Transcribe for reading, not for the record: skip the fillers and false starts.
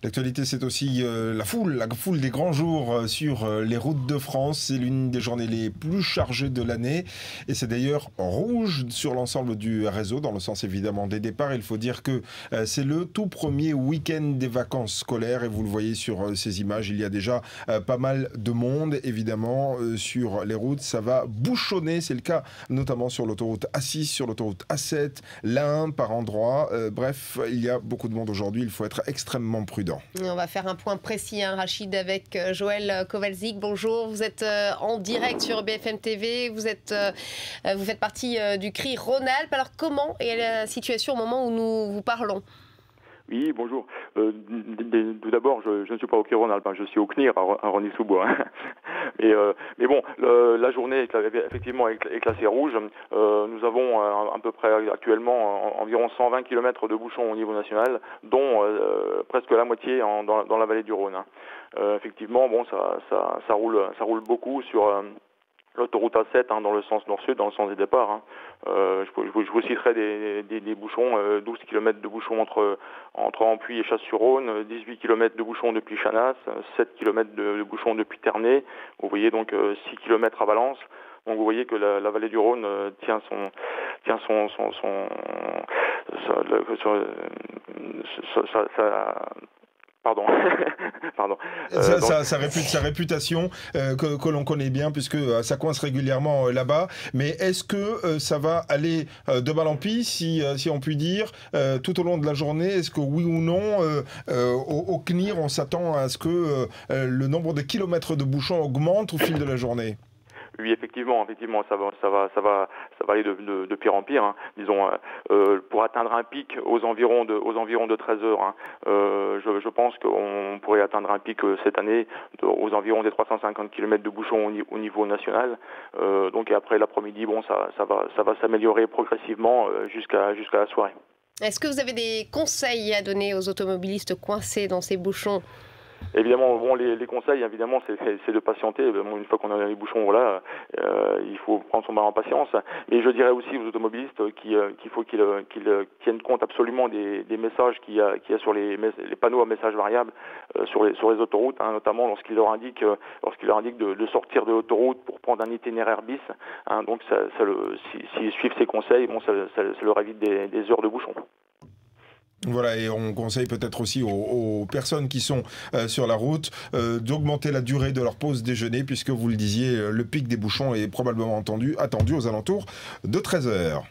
L'actualité, c'est aussi la foule des grands jours sur les routes de France. C'est l'une des journées les plus chargées de l'année. Et c'est d'ailleurs rouge sur l'ensemble du réseau, dans le sens évidemment des départs. Il faut dire que c'est le tout premier week-end des vacances scolaires. Et vous le voyez sur ces images, il y a déjà pas mal de monde, évidemment, sur les routes. Ça va bouchonner. C'est le cas notamment sur l'autoroute A6, sur l'autoroute A7, l'A1 par endroit. Bref, il y a beaucoup de monde aujourd'hui. Il faut être extrêmement prudent. On va faire un point précis, Rachid, avec Joël Kowalczyk. Bonjour, vous êtes en direct sur BFM TV. Vous faites partie du CRI Rhône-Alpes. Alors comment est la situation au moment où nous vous parlons ? Oui, bonjour. Tout d'abord, je ne suis pas au CRI Rhône-Alpes, je suis au CNIR à Rosny-sous-Bois. Mais bon, la journée effectivement est classée rouge. Nous avons à peu près actuellement environ 120 km de bouchons au niveau national, dont presque la moitié dans la vallée du Rhône. Effectivement, bon, ça roule beaucoup sur l'autoroute A7 dans le sens nord-sud, dans le sens des départs. Je vous citerai des bouchons, 12 km de bouchons entre Ampuis et Chasse-sur-Rhône, 18 km de bouchons depuis Chanas, 7 km de bouchons depuis Ternay. Vous voyez donc 6 km à Valence. Donc vous voyez que la vallée du Rhône tient Pardon. Sa réputation que l'on connaît bien, puisque ça coince régulièrement là-bas. Mais est-ce que ça va aller de mal en pis, si on peut dire, tout au long de la journée? Est-ce que oui ou non, au CNIR, on s'attend à ce que le nombre de kilomètres de bouchons augmente au fil de la journée? Oui, effectivement, ça va aller de pire en pire. Disons, pour atteindre un pic aux environs de 13 heures. Je pense qu'on pourrait atteindre un pic cette année aux environs des 350 km de bouchons au niveau national. Donc et après l'après-midi, bon, ça va s'améliorer progressivement jusqu'à la soirée. Est-ce que vous avez des conseils à donner aux automobilistes coincés dans ces bouchons ? Évidemment, bon, les conseils, évidemment, c'est de patienter. Bon, une fois qu'on a les bouchons, voilà, il faut prendre son mal en patience. Mais je dirais aussi aux automobilistes qu'il faut qu'ils tiennent compte absolument des messages qu'il y a sur les panneaux à messages variables sur les autoroutes, notamment lorsqu'ils leur indiquent de sortir de l'autoroute pour prendre un itinéraire bis. Donc, s'ils suivent ces conseils, bon, ça leur évite des heures de bouchons. Voilà, et on conseille peut-être aussi aux personnes qui sont sur la route d'augmenter la durée de leur pause déjeuner, puisque vous le disiez, le pic des bouchons est probablement attendu aux alentours de 13 heures.